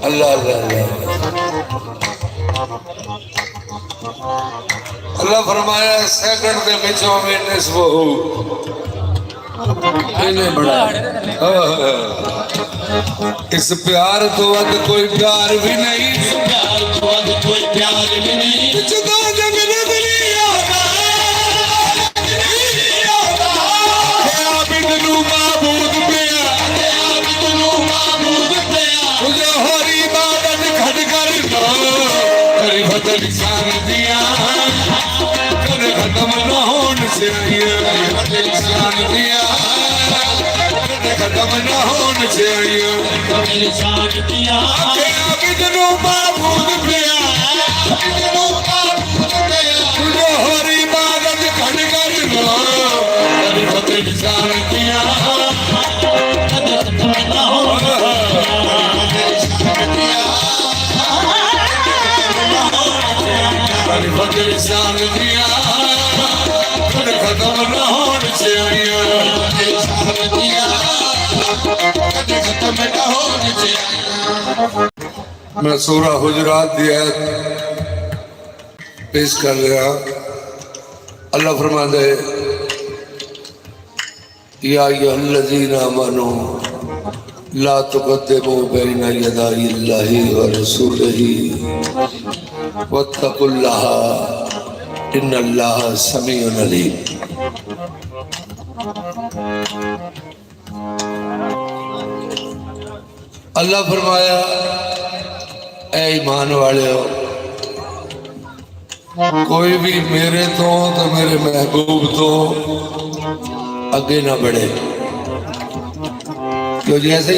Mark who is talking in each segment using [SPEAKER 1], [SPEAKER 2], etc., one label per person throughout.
[SPEAKER 1] अल्लाह अल्लाह अल्लाह। अल्लाह फरमाया सेकंड के पिछों में निस्बो इन्हें बड़ा इस प्यार तो वध कोई प्यार भी नहीं, प्यार तो वध कोई प्यार भी नहीं। जुदा जग नजरिया माबूद पिया, मुझे हरी बादल खड़ कर करी बदल शान दिया, कद खत्म न होने से शान दिया, खत्म न होने से शान दिया। कितनों माबूद पिया, मुझे हरी बादल खड़ कर करी बदल शान दिया, कद खत्म न होने शान दिया, खुद खत्म न होने से शान दिया, खुद खत्म न होने से। मैं सूरा हुजरात दी आयत पेश कर रहा। अल्लाह फरमाता है या अय्युहल्लज़ीना आमनू ला तुक़द्दिमू बैना यदायिल्लाहि व रसूलिही वत्तकुल्लाह इन्नल्लाह समीउन अलीम। अल्लाह फरमाया ऐ ईमान वाले हो, कोई भी मेरे तो मेरे महबूब तो आगे ना बढ़े। क्यों जैसे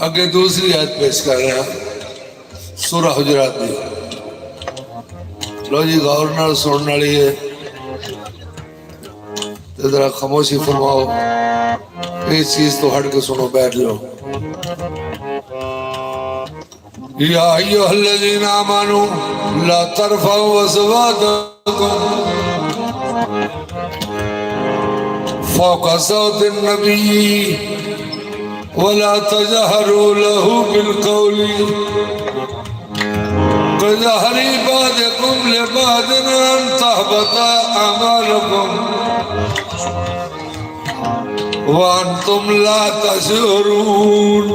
[SPEAKER 1] आगे दूसरी आयत पेश कर रहे हैं सूरा हुजरात में। लो जी गौर नाल सुनने वाली है, जरा खामोशी फरमाओ, इस चीज तो हट के सुनो, बैठ जाओ। या अय्युहल्लज़ीना आमनू ला तरफ़ऊ अस्वातकुम फ़ौक़ा सौतिन नबी वला तजहरू लहू बिलक़ौली कज़हरी बादिकुम लिबादिन अन तहबता अमालुकुम व अंतुम ला तशऊरून।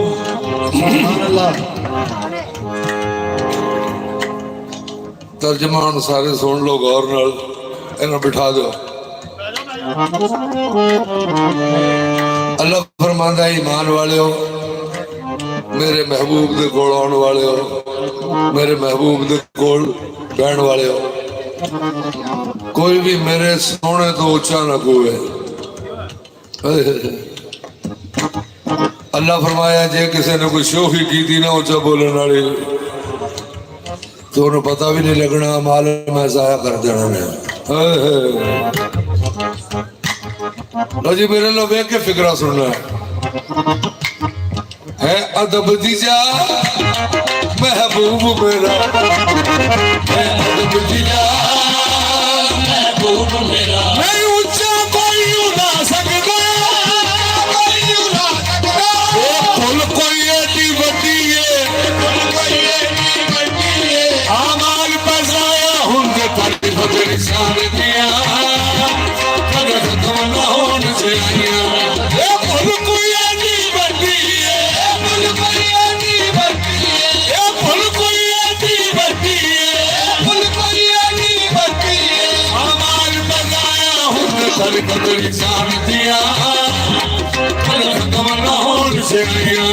[SPEAKER 1] तर्जमान सारे सुन लो गौर नाल, इन्हें बिठा दो। अल्लाह फरमांदा ईमान वाले हो, मेरे महबूब दे कोल आने वाले हो, मेरे महबूब दे कोल बैठने वाले हो, कोई भी मेरे सोने तो ऊंचा ना कोई। अल्लाह फरमाया जे किसी ने कोई शोखी की थी ना ऊंचा बोलने वाली तो उन्हें पता भी नहीं लगना, माल मैं जाया कर देना ने। लो जी मेरे लो वेख के फिक्रा सुनना है अदब दीजा महबूब मेरा, है अदब दीजा महबूब मेरा, मैं ऊंचा कोई उड़ा सकता, कोई उड़ा सकता, फुल कोई एडी बड़ी है, फुल कोई एडी बड़ी है, आमाल बजाया हुंदे पर बदल शान दिया, कद खत्म न होने से आया। ए फुल कोई एडी बड़ी है, फुल कोई एडी बड़ी है, ए फुल कोई एडी बड़ी है, फुल कोई एडी बड़ी है, आमाल बजाया हुंदे पर बदल शान दिया, कद खत्म न होने से आया।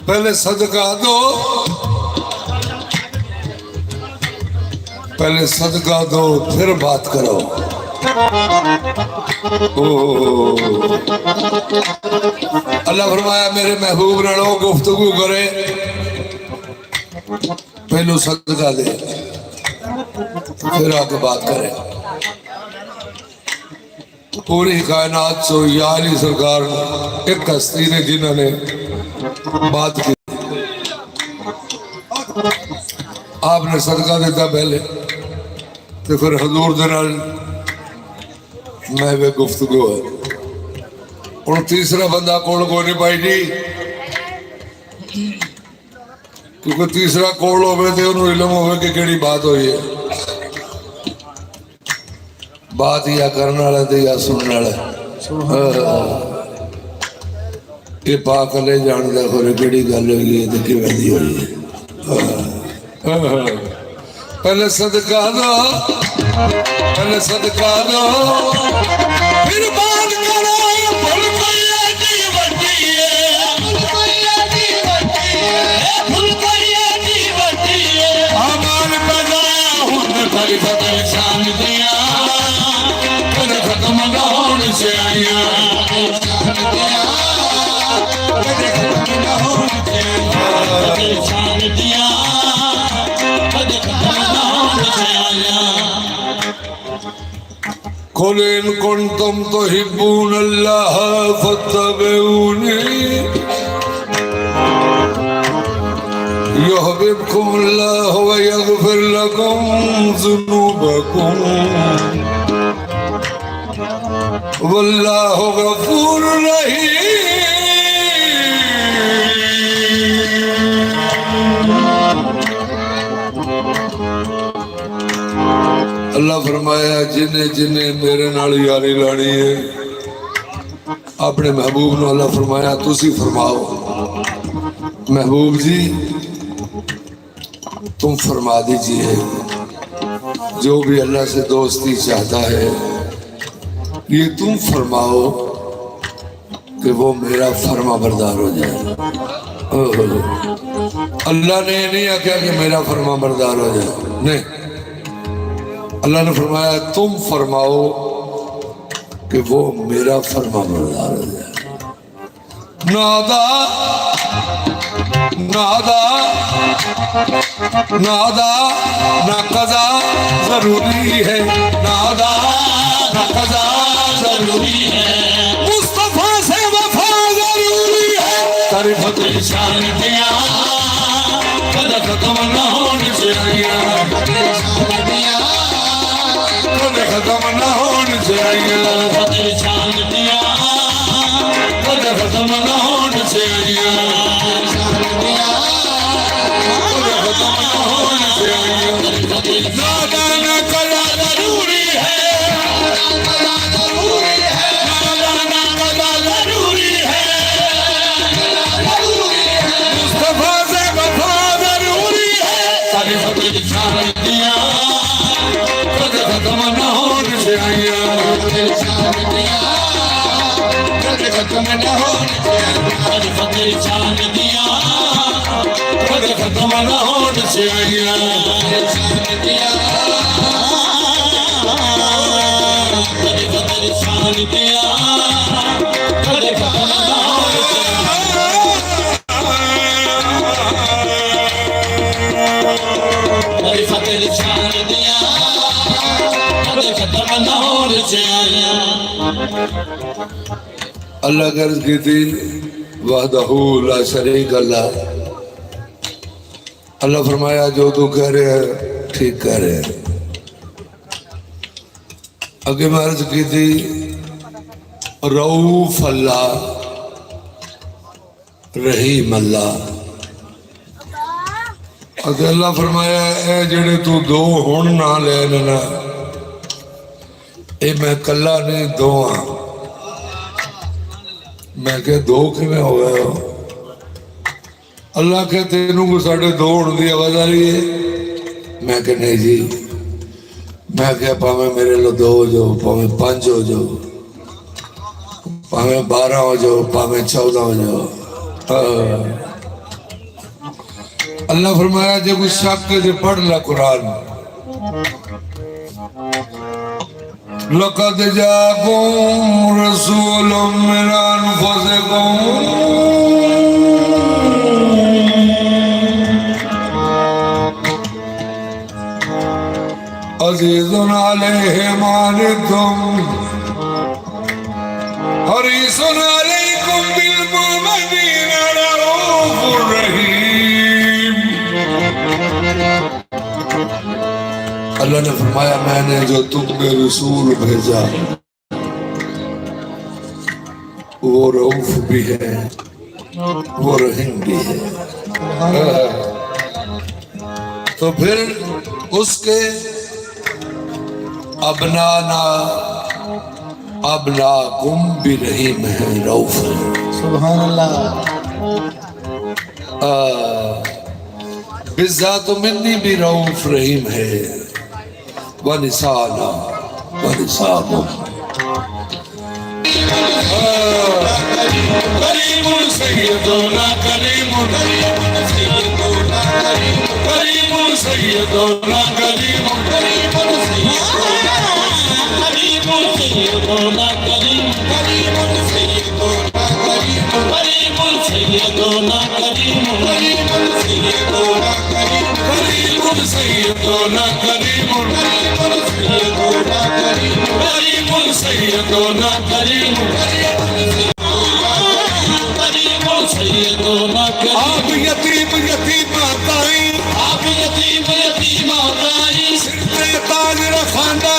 [SPEAKER 1] पहले सदका दो, पहले सदका दो फिर बात करो। अल्लाह फरमाया मेरे महबूब नालो गुफ्तगू करे, पहलो सदका दे फिर आके बात करे। पूरी कायनात सो याली सरकार एक हस्ती ने जिन्होंने बात की, आपने सदका देता पहले तो फिर हजूर दे नाल मैं वे गुफ्तगू है। और तीसरा बंदा कोल को नहीं पाई जी, क्योंकि तीसरा कोल होवे ते उन्हें इलम होवे कि केड़ी बात हुई है। बात या करने वाला ते या सुनने वाला ये पाक ले जानदा खोरे केड़ी गल होई है ते किवें दी होई है। पहले सदका दो, पहले सदका दो फिर बात करो। फुल कोई आदि वड्डी है, फुल कोई आदि वड्डी है, फुल कोई आदि वड्डी है। अमान पैदा हुन तक परेशान दिया कद खत्म ना होने से आया, कद खत्म ना होने से आया, परेशान दिया कद खत्म ना होने से आया। कुल इन कुंतुम तुहिब्बून अल्लाह फत्तबिऊनी युहब्बुकुमुल्लाह व यगफिर लकुम ज़ुनूबकुम वल्लाहु गफूरुर रहीम। अल्लाह फरमाया जिन्हें जिन्हें मेरे नाल यारी लानी है अपने महबूब ने अल्लाह फरमाया तुसी फरमाओ महबूब जी तुम फरमा दीजिए जो भी अल्लाह से दोस्ती चाहता है ये तुम फरमाओ कि वो मेरा फरमा बरदार हो जाए। अल्लाह ने नहीं आख्या कि मेरा फरमा बरदार हो जाए, नहीं, अल्लाह ने फरमाया तुम फरमाओ कि वो मेरा फरमा बरदार हो जाए। नादा नादा नादा ना कज़ा जरूरी है, नादा ना कज़ा जरूरी है, मुस्तफा से वफा जरूरी है। तारीफ़त शान दिया कद खत्म न होने से आया, कद खत्म न होने से आया, शान दिया कद खत्म न होने से आया, कद खत्म न होने से आया। नादा ना कज़ा जरूरी है, नादा ना कज़ा जरूरी है, मुस्तफा से वफा जरूरी है। तारीफ़त शान दिया कद खत्म न होने से आया, कद खत्म न होने से आया, तारीफ़त शान दिया कद खत्म न होने से आया, तारीफ़त शान दिया कद खत्म न होने से तारीफ़त शान दिया कद खत्म न होने से आया। अल्लाह गर्ज की थी वहदहू ला शरीक अल्लाह। अल्लाह फरमाया जो तू कह रहे है ठीक कह रहे हैं। अगे मैं अर्ज की थी रऊफ अल्लाह रहीम अल्लाह। अल्लाह फरमाया ए जेड़े तू दो हुण ना ले ना ए मैं कला नहीं दो हाँ। मैं क्या दो किवें हो गए हो? अल्लाह के तेनू को साढ़े दो होने की आवाज आ रही है। मैं क्या नहीं जी, मैं क्या पावे मेरे लो दो हो जाओ पावे पांच हो जाओ भावे 12 हो जाओ, भावे 14 हो जाओ। अल्लाह फरमाया जब उस शक से पढ़ ला कुरान, लक़द जाकुम रसूलुम मिन अनफुसिकुम अज़ीज़ुन अलैहि मा अनित्तुम हरीसुन अलैकुम बिल मुमिनीना रऊफ़ुर रहीम। अल्लाह ने फरमाया मैंने जो तुम में रसूल भेजा वो रऊफ भी है, वो रहीम भी है। तो फिर उसके अबना कुम भी रहीम है, रऊफ है।
[SPEAKER 2] सुभान अल्लाह।
[SPEAKER 1] बिज़्ज़ात मिन्नी भी रऊफ रहीम है। वनिसाना वनिसाबुम करीमुन सय्यदुना करीमुन सय्यदुना करीमुन सय्यदुना करीमुन करीमुन सय्यदुना करीमुन सय्यदुना करीमुन सय्यदुना करीमुन सय्यदुना करीमुन सय्यदुना करीमुन करीमुन सय्यदुना करीमुन आप यतीम यतीमाताई, आप यतीम यतीमाताई सिर ताज रखांदा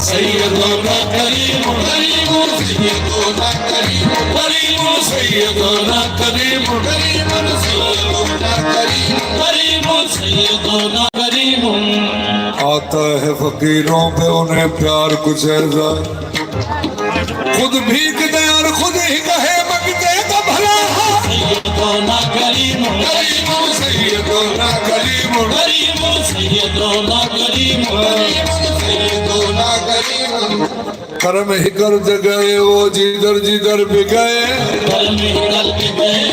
[SPEAKER 1] सैयदुना करीम करीम सैयदुना करीम करीम सैयदुना करीम करीम सैयदुना करीम करीम सैयदुना करीम। आता है फकीरों पे उन्हें प्यार कुछ ऐसा, खुद भीख दे और खुद ही कहे मगते का भला। सैयदुना करीम करीम सैयदुना करीम करीम सैयदुना करीम सैयदुना करीम। कर्म ही कर गए वो जिधर जिधर भी गए, कर्म ही कर गए